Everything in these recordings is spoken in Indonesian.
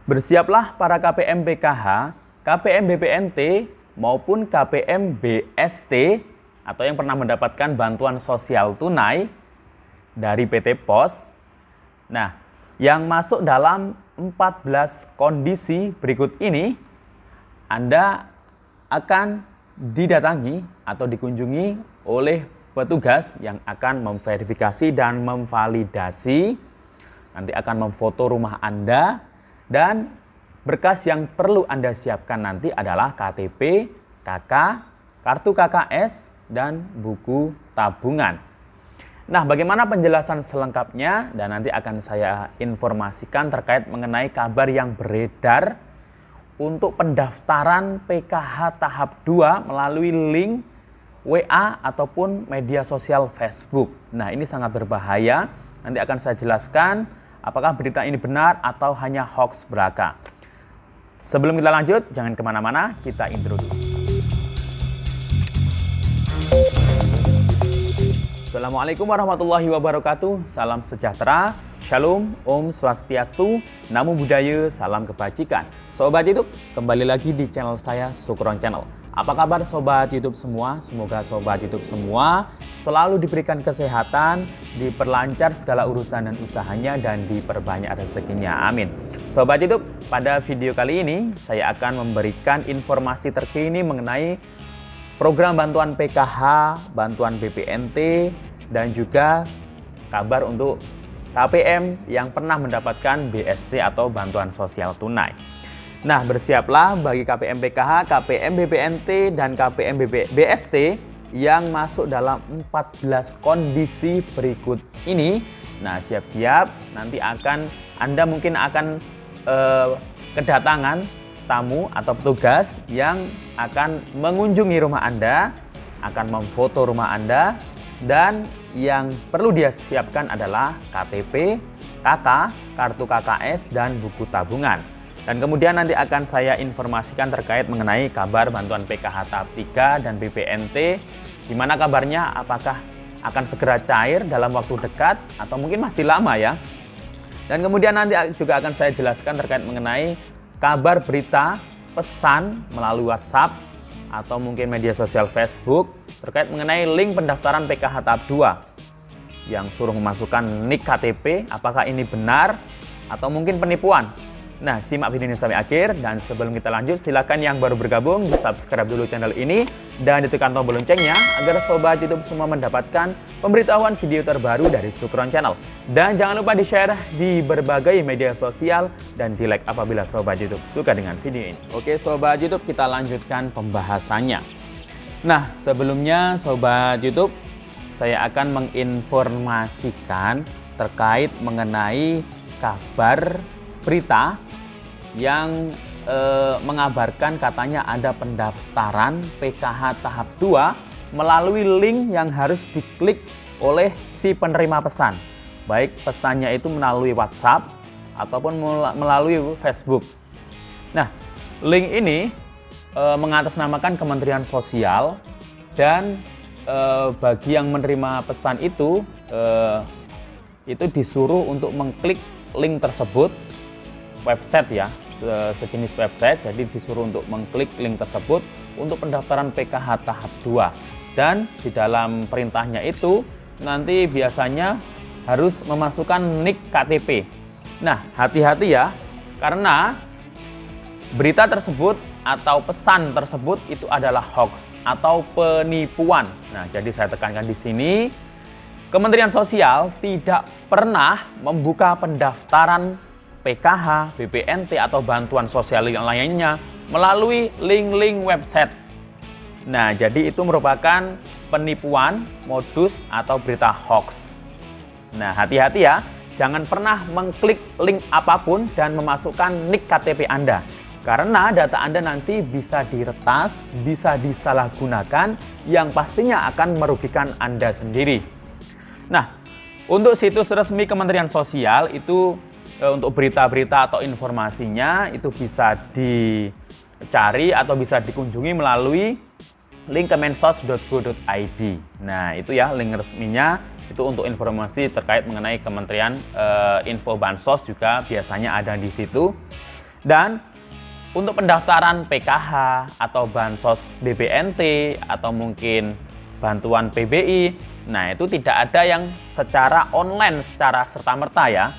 Bersiaplah para KPM PKH, KPM BPNT, maupun KPM BST atau yang pernah mendapatkan bantuan sosial tunai dari PT POS. Nah, yang masuk dalam 14 kondisi berikut ini, Anda akan didatangi atau dikunjungi oleh petugas yang akan memverifikasi dan memvalidasi. Nanti akan memfoto rumah Anda, dan berkas yang perlu Anda siapkan nanti adalah KTP, KK, kartu KKS, dan buku tabungan. Nah, bagaimana penjelasan selengkapnya? Dan nanti akan saya informasikan terkait mengenai kabar yang beredar untuk pendaftaran PKH tahap 2 melalui link WA ataupun media sosial Facebook. Nah, ini sangat berbahaya. Nanti akan saya jelaskan apakah berita ini benar atau hanya hoax belaka. Sebelum kita lanjut, jangan kemana-mana, kita intro dulu. Assalamualaikum warahmatullahi wabarakatuh. Salam sejahtera, Shalom, Om Swastiastu, Namo Buddhaya, salam kebajikan. Sobat YouTube, kembali lagi di channel saya, Sukron Channel. Apa kabar Sobat YouTube semua? Semoga Sobat YouTube semua selalu diberikan kesehatan, diperlancar segala urusan dan usahanya, dan diperbanyak rezekinya. Amin. Sobat YouTube, pada video kali ini saya akan memberikan informasi terkini mengenai program bantuan PKH, bantuan BPNT, dan juga kabar untuk KPM yang pernah mendapatkan BST atau bantuan sosial tunai. Nah, bersiaplah bagi KPM PKH, KPM BPNT, dan KPM BST yang masuk dalam 14 kondisi berikut ini. Nah, siap-siap, nanti Anda mungkin akan kedatangan tamu atau petugas yang akan mengunjungi rumah Anda, akan memfoto rumah Anda, dan yang perlu dia siapkan adalah KTP, KK, kartu KKS, dan buku tabungan. Dan kemudian nanti akan saya informasikan terkait mengenai kabar bantuan PKH tahap 3 dan BPNT, di mana kabarnya, apakah akan segera cair dalam waktu dekat atau mungkin masih lama ya. Dan kemudian nanti juga akan saya jelaskan terkait mengenai kabar berita pesan melalui WhatsApp atau mungkin media sosial Facebook terkait mengenai link pendaftaran PKH tahap 2 yang suruh memasukkan NIK KTP. Apakah ini benar atau mungkin penipuan? Nah, simak video ini sampai akhir, dan sebelum kita lanjut, silakan yang baru bergabung di subscribe dulu channel ini dan ditekan tombol loncengnya agar Sobat YouTube semua mendapatkan pemberitahuan video terbaru dari Sukron Channel. Dan jangan lupa di-share di berbagai media sosial dan di-like apabila Sobat YouTube suka dengan video ini. Oke Sobat YouTube, kita lanjutkan pembahasannya. Nah, sebelumnya Sobat YouTube, saya akan menginformasikan terkait mengenai kabar berita yang mengabarkan katanya ada pendaftaran PKH tahap 2 melalui link yang harus diklik oleh si penerima pesan. Baik pesannya itu melalui WhatsApp ataupun melalui Facebook. Nah, link ini mengatasnamakan Kementerian Sosial, dan bagi yang menerima pesan itu disuruh untuk mengklik link tersebut, website ya, sejenis website. Jadi disuruh untuk mengklik link tersebut untuk pendaftaran PKH tahap 2. Dan di dalam perintahnya itu nanti biasanya harus memasukkan NIK KTP. Nah, hati-hati ya, karena berita tersebut atau pesan tersebut itu adalah hoax atau penipuan. Nah, jadi saya tekankan di sini, Kementerian Sosial tidak pernah membuka pendaftaran PKH, BPNT, atau bantuan sosial yang lainnya melalui link-link website. Nah, jadi itu merupakan penipuan, modus, atau berita hoax. Nah, hati-hati ya, jangan pernah mengklik link apapun dan memasukkan NIK KTP Anda. Karena data Anda nanti bisa diretas, bisa disalahgunakan, yang pastinya akan merugikan Anda sendiri. Nah, untuk situs resmi Kementerian Sosial itu untuk berita-berita atau informasinya itu bisa dicari atau bisa dikunjungi melalui link kemensos.go.id. Nah, itu ya link resminya, itu untuk informasi terkait mengenai Kementerian Info Bansos juga biasanya ada di situ. Dan untuk pendaftaran PKH atau bansos BBNT atau mungkin bantuan PBI, nah itu tidak ada yang secara online secara serta-merta ya.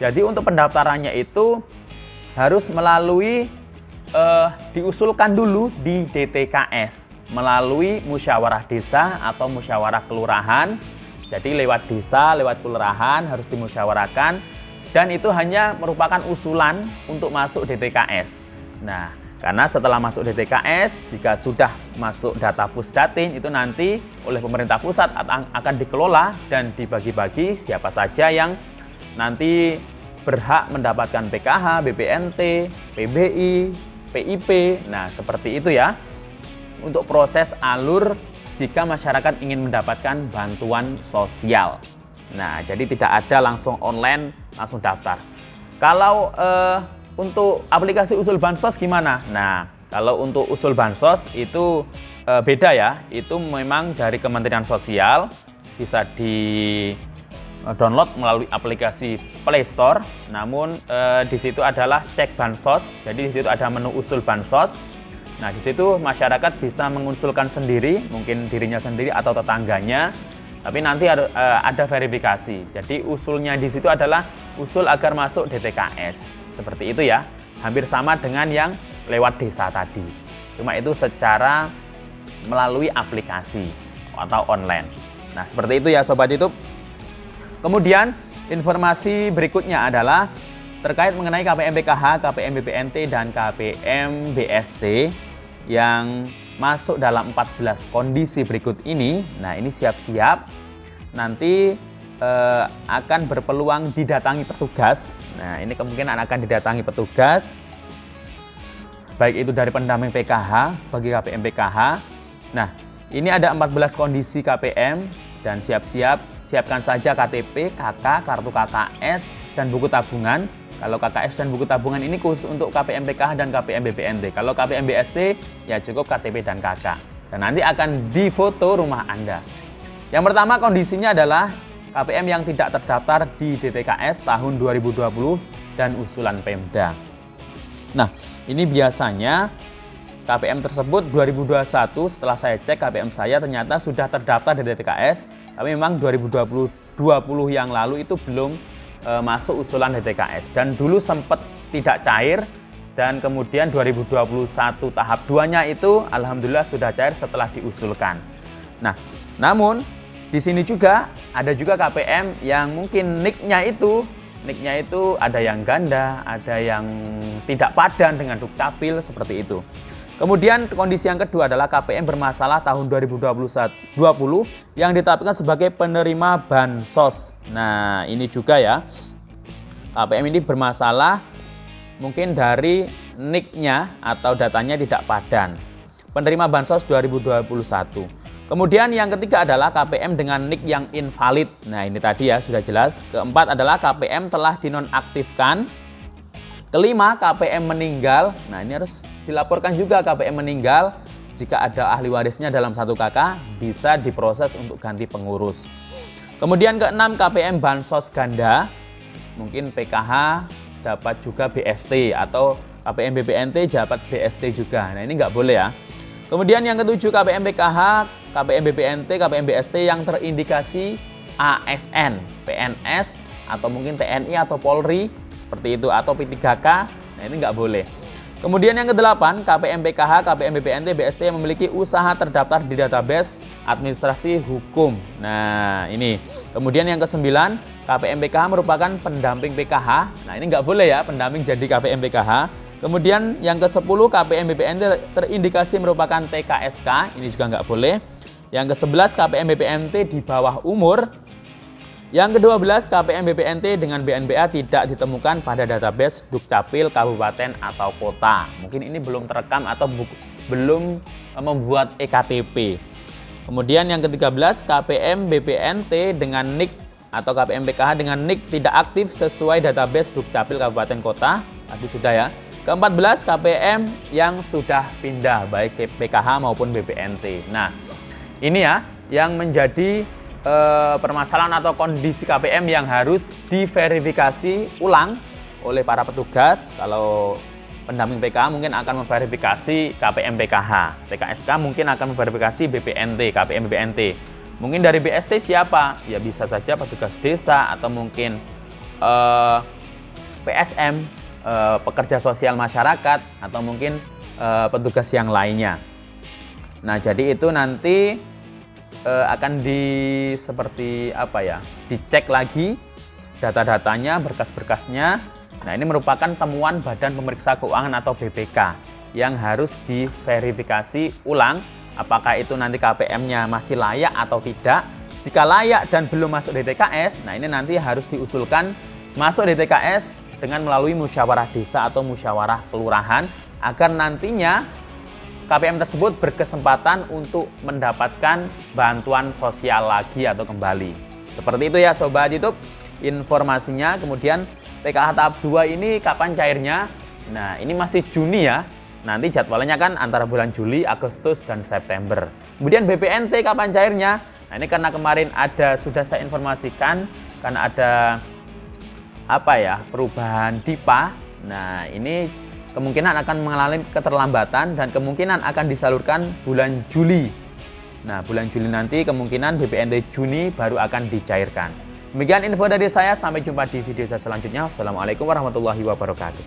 Jadi untuk pendaftarannya itu harus melalui diusulkan dulu di DTKS melalui musyawarah desa atau musyawarah kelurahan. Jadi lewat desa, lewat kelurahan harus dimusyawarahkan, dan itu hanya merupakan usulan untuk masuk DTKS. Nah, karena setelah masuk DTKS, jika sudah masuk data Pusdatin, itu nanti oleh pemerintah pusat akan dikelola dan dibagi-bagi siapa saja yang nanti berhak mendapatkan PKH, BPNT, PBI, PIP. Nah, seperti itu ya. Untuk proses alur jika masyarakat ingin mendapatkan bantuan sosial. Nah, jadi tidak ada langsung online, langsung daftar. Kalau untuk aplikasi usul bansos gimana? Nah, kalau untuk usul bansos itu beda ya. Itu memang dari Kementerian Sosial, bisa di-download melalui aplikasi Play Store. Namun di situ adalah cek bansos. Jadi di situ ada menu usul bansos. Nah, di situ masyarakat bisa mengusulkan sendiri, mungkin dirinya sendiri atau tetangganya. Tapi nanti ada verifikasi. Jadi usulnya di situ adalah usul agar masuk DTKS. Seperti itu ya. Hampir sama dengan yang lewat desa tadi. Cuma itu secara melalui aplikasi atau online. Nah, seperti itu ya Sobat YouTube. Kemudian informasi berikutnya adalah terkait mengenai KPM PKH, KPM BPNT, dan KPM BST yang masuk dalam 14 kondisi berikut ini. Nah, ini siap-siap nanti akan berpeluang didatangi petugas. Nah, ini kemungkinan akan didatangi petugas, baik itu dari pendamping PKH bagi KPM PKH. Nah, ini ada 14 kondisi KPM dan siapkan saja KTP, KK, kartu KKS, dan buku tabungan. Kalau KKS dan buku tabungan ini khusus untuk KPM PKH dan KPM BPNT. Kalau KPM BST ya cukup KTP dan KK. Dan nanti akan difoto rumah Anda. Yang pertama kondisinya adalah KPM yang tidak terdaftar di DTKS tahun 2020 dan usulan Pemda. Nah, ini biasanya KPM tersebut 2021 setelah saya cek KPM saya ternyata sudah terdaftar di DTKS. Tapi memang 2020 yang lalu itu belum masuk usulan DTKS, dan dulu sempat tidak cair, dan kemudian 2021 tahap 2-nya itu alhamdulillah sudah cair setelah diusulkan. Nah, namun di sini juga ada juga KPM yang mungkin nicknya itu ada yang ganda, ada yang tidak padan dengan Dukcapil seperti itu. Kemudian kondisi yang kedua adalah KPM bermasalah tahun 2020 yang ditetapkan sebagai penerima bansos. Nah, ini juga ya, KPM ini bermasalah mungkin dari nick-nya atau datanya tidak padan. Penerima bansos 2021. Kemudian yang ketiga adalah KPM dengan nick yang invalid. Nah, ini tadi ya sudah jelas. Keempat adalah KPM telah dinonaktifkan. Kelima, KPM meninggal. Nah, ini harus dilaporkan juga KPM meninggal. Jika ada ahli warisnya dalam 1 KK, bisa diproses untuk ganti pengurus. Kemudian keenam, KPM bansos ganda. Mungkin PKH dapat juga BST, atau KPM BPNT dapat BST juga. Nah, ini nggak boleh ya. Kemudian yang ketujuh, KPM PKH, KPM BPNT, KPM BST yang terindikasi ASN, PNS, atau mungkin TNI atau Polri, seperti itu, atau P3K. Nah, ini nggak boleh. Kemudian yang kedelapan, KPM PKH, KPM BPNT, BST yang memiliki usaha terdaftar di database administrasi hukum. Nah, ini. Kemudian yang kesembilan, KPM PKH merupakan pendamping PKH. Nah, ini nggak boleh ya, pendamping jadi KPM PKH. Kemudian yang ke-10, KPM BPNT terindikasi merupakan TKSK. Ini juga nggak boleh. Yang ke-11, KPM BPNT di bawah umur. Yang ke-12, KPM BPNT dengan BNBA tidak ditemukan pada database Dukcapil kabupaten atau kota. Mungkin ini belum terekam atau belum membuat EKTP. Kemudian yang ke-13, KPM BPNT dengan NIK atau KPM PKH dengan NIK tidak aktif sesuai database Dukcapil kabupaten kota. Tadi sudah ya. Ke-14, KPM yang sudah pindah baik PKH maupun BPNT. Nah, ini ya yang menjadi permasalahan atau kondisi KPM yang harus diverifikasi ulang oleh para petugas. Kalau pendamping PKH mungkin akan memverifikasi KPM PKH, PKSK mungkin akan memverifikasi BPNT, KPM BPNT. Mungkin dari BST siapa? Ya bisa saja petugas desa atau mungkin PSM, pekerja sosial masyarakat, atau mungkin petugas yang lainnya. Nah, jadi itu nanti akan dicek lagi data-datanya, berkas-berkasnya. Nah, ini merupakan temuan Badan Pemeriksa Keuangan atau BPK yang harus diverifikasi ulang apakah itu nanti KPM-nya masih layak atau tidak. Jika layak dan belum masuk DTKS, nah ini nanti harus diusulkan masuk DTKS dengan melalui musyawarah desa atau musyawarah kelurahan agar nantinya KPM tersebut berkesempatan untuk mendapatkan bantuan sosial lagi atau kembali. Seperti itu ya Sobat YouTube informasinya. Kemudian PKH tahap 2 ini kapan cairnya? Nah, ini masih Juni ya. Nanti jadwalnya kan antara bulan Juli, Agustus, dan September. Kemudian BPNT kapan cairnya? Nah, ini karena kemarin sudah saya informasikan karena ada perubahan DIPA. Nah, ini kemungkinan akan mengalami keterlambatan dan kemungkinan akan disalurkan bulan Juli. Nah, bulan Juli nanti kemungkinan BPNT Juni baru akan dicairkan. Demikian info dari saya, sampai jumpa di video saya selanjutnya. Wassalamualaikum warahmatullahi wabarakatuh.